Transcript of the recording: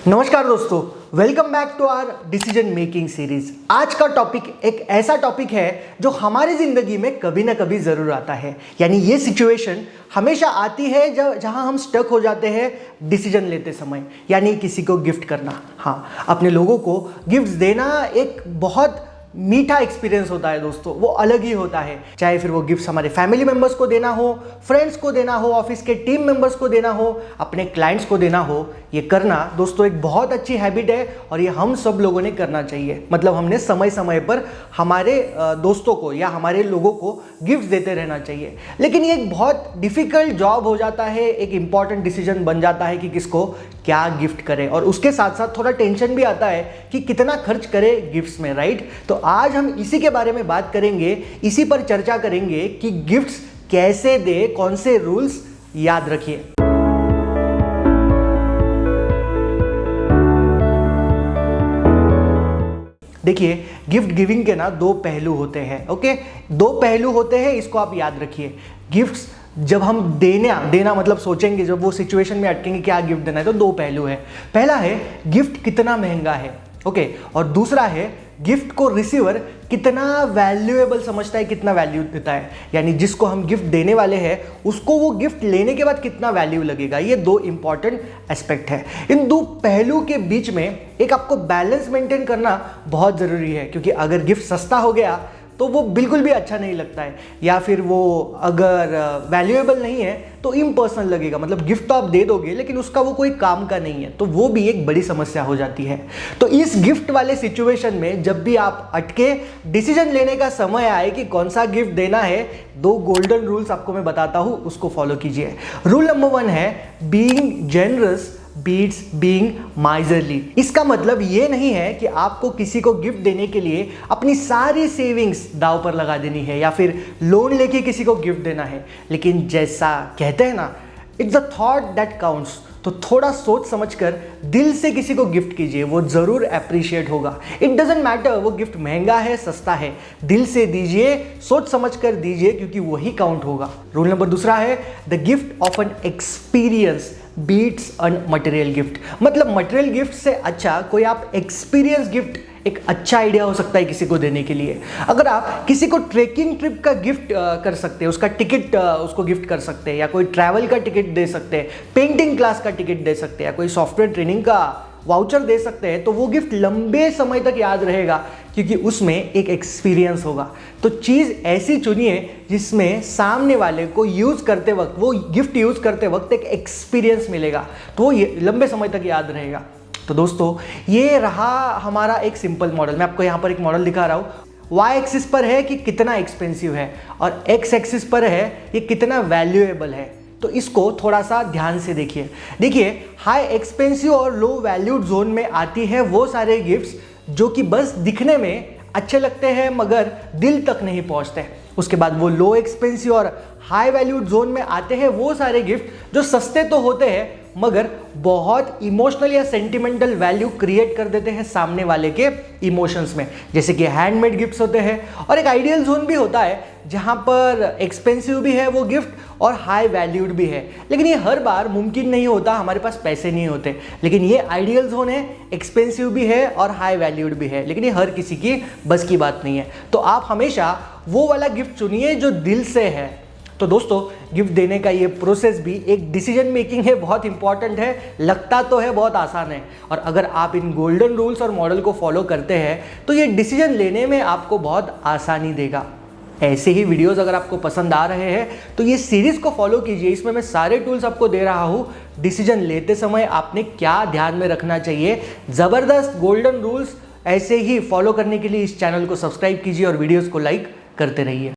नमस्कार दोस्तों, welcome back to our decision making series. आज का टॉपिक एक ऐसा टॉपिक है जो हमारी ज़िंदगी में कभी ना कभी ज़रूर आता है। यानी ये सिचुएशन हमेशा आती है जहां हम स्टक हो जाते हैं डिसीजन लेते समय। यानी किसी को गिफ्ट करना, हाँ, अपने लोगों को गिफ्ट्स देना एक बहुत मीठा एक्सपीरियंस होता है दोस्तों, वो अलग ही होता है। चाहे फिर वो गिफ्ट्स हमारे फैमिली मेंबर्स को देना हो, फ्रेंड्स को देना हो, ऑफिस के टीम मेंबर्स को देना हो, अपने क्लाइंट्स को देना हो, ये करना दोस्तों एक बहुत अच्छी हैबिट है और ये हम सब लोगों ने करना चाहिए। मतलब हमने समय समय पर हमारे दोस्तों को या हमारे लोगों को गिफ्ट देते रहना चाहिए। लेकिन ये एक बहुत डिफिकल्ट जॉब हो जाता है, एक इंपॉर्टेंट डिसीजन बन जाता है कि किसको क्या गिफ्ट करें, और उसके साथ साथ थोड़ा टेंशन भी आता है कि कितना खर्च करें गिफ्ट्स में, राइट। तो आज हम इसी के बारे में बात करेंगे, इसी पर चर्चा करेंगे कि गिफ्ट्स कैसे दे, कौन से रूल्स याद रखिए। देखिए, गिफ्ट गिविंग के ना दो पहलू होते हैं। ओके, दो पहलू होते हैं, इसको आप याद रखिए। गिफ्ट्स जब हम देना मतलब सोचेंगे, जब वो सिचुएशन में अटकेंगे क्या गिफ्ट देना है, तो दो पहलू है। पहला है गिफ्ट कितना महंगा है, ओके, और दूसरा है गिफ्ट को रिसीवर कितना वैल्यूएबल समझता है, कितना वैल्यू देता है। यानी जिसको हम गिफ्ट देने वाले हैं उसको वो गिफ्ट लेने के बाद कितना वैल्यू लगेगा। ये दो इंपॉर्टेंट एस्पेक्ट है। इन दो पहलू के बीच में एक आपको बैलेंस मेंटेन करना बहुत ज़रूरी है, क्योंकि अगर गिफ्ट सस्ता हो गया तो वो बिल्कुल भी अच्छा नहीं लगता है, या फिर वो अगर वैल्यूएबल नहीं है तो इम्पर्सनल लगेगा। मतलब गिफ्ट तो आप दे दोगे लेकिन उसका वो कोई काम का नहीं है, तो वो भी एक बड़ी समस्या हो जाती है। तो इस गिफ्ट वाले सिचुएशन में जब भी आप अटके, डिसीजन लेने का समय आए कि कौन सा गिफ्ट देना है, दो गोल्डन रूल्स आपको मैं बताता हूं, उसको फॉलो कीजिए। रूल नंबर 1 है being generous beats being miserly. इसका मतलब ये नहीं है कि आपको किसी को गिफ्ट देने के लिए अपनी सारी सेविंग्स दांव पर लगा देनी है या फिर लोन लेके किसी को गिफ्ट देना है। लेकिन जैसा कहते हैं ना, it's a thought that counts. तो थोड़ा सोच समझकर दिल से किसी को गिफ्ट कीजिए, वो जरूर अप्रिशिएट होगा। इट डजंट मैटर वो गिफ्ट महंगा है सस्ता है, दिल से दीजिए, सोच समझकर दीजिए, क्योंकि वही काउंट होगा। रूल नंबर 2 है the gift of an experience beats an material gift. मतलब मटेरियल गिफ्ट से अच्छा कोई आप एक्सपीरियंस गिफ्ट एक अच्छा आइडिया हो सकता है किसी को देने के लिए। अगर आप किसी को ट्रेकिंग ट्रिप का गिफ्ट कर सकते हैं, उसका टिकट उसको गिफ्ट कर सकते हैं, या कोई ट्रैवल का टिकट दे सकते हैं, पेंटिंग क्लास का टिकट दे सकते हैं, या कोई सॉफ्टवेयर ट्रेनिंग का वाउचर दे सकते हैं, तो वो गिफ्ट लंबे समय तक याद रहेगा, क्योंकि उसमें एक एक्सपीरियंस होगा। तो चीज़ ऐसी चुनिए जिसमें सामने वाले को यूज़ करते वक्त, वो गिफ्ट यूज़ करते वक्त एक एक्सपीरियंस मिलेगा, तो वो लंबे समय तक याद रहेगा। तो दोस्तों, ये रहा हमारा एक सिंपल मॉडल। मैं आपको यहाँ पर एक मॉडल दिखा रहा हूँ। वाई एक्सिस पर है कि कितना एक्सपेंसिव है, और एक्स एक्सिस पर है ये कितना वैल्यूएबल है। तो इसको थोड़ा सा ध्यान से देखिए, हाई एक्सपेंसिव और लो वैल्यूड जोन में आती है वो सारे गिफ्ट्स जो कि बस दिखने में अच्छे लगते हैं मगर दिल तक नहीं पहुंचते। उसके बाद वो लो एक्सपेंसिव और हाई वैल्यूड जोन में आते हैं वो सारे गिफ्ट जो सस्ते तो होते हैं मगर बहुत इमोशनल या सेंटिमेंटल वैल्यू क्रिएट कर देते हैं सामने वाले के इमोशंस में, जैसे कि हैंडमेड गिफ्ट्स होते हैं। और एक आइडियल जोन भी होता है जहां पर एक्सपेंसिव भी है वो गिफ्ट और हाई वैल्यूड भी है। लेकिन ये हर बार मुमकिन नहीं होता, हमारे पास पैसे नहीं होते। लेकिन ये आइडियल जोन है, एक्सपेंसिव भी है और हाई वैल्यूड भी है, लेकिन ये हर किसी की बस की बात नहीं है। तो आप हमेशा वो वाला गिफ्ट चुनिए जो दिल से है। तो दोस्तों, गिफ्ट देने का ये प्रोसेस भी एक डिसीजन मेकिंग है, बहुत इंपॉर्टेंट है। लगता तो है बहुत आसान है, और अगर आप इन गोल्डन रूल्स और मॉडल को फॉलो करते हैं तो ये डिसीजन लेने में आपको बहुत आसानी देगा। ऐसे ही वीडियोस अगर आपको पसंद आ रहे हैं तो ये सीरीज़ को फॉलो कीजिए। इसमें मैं सारे टूल्स आपको दे रहा हूँ। डिसीजन लेते समय आपने क्या ध्यान में रखना चाहिए, ज़बरदस्त गोल्डन रूल्स ऐसे ही फॉलो करने के लिए इस चैनल को सब्सक्राइब कीजिए और वीडियोज़ को लाइक करते रहिए।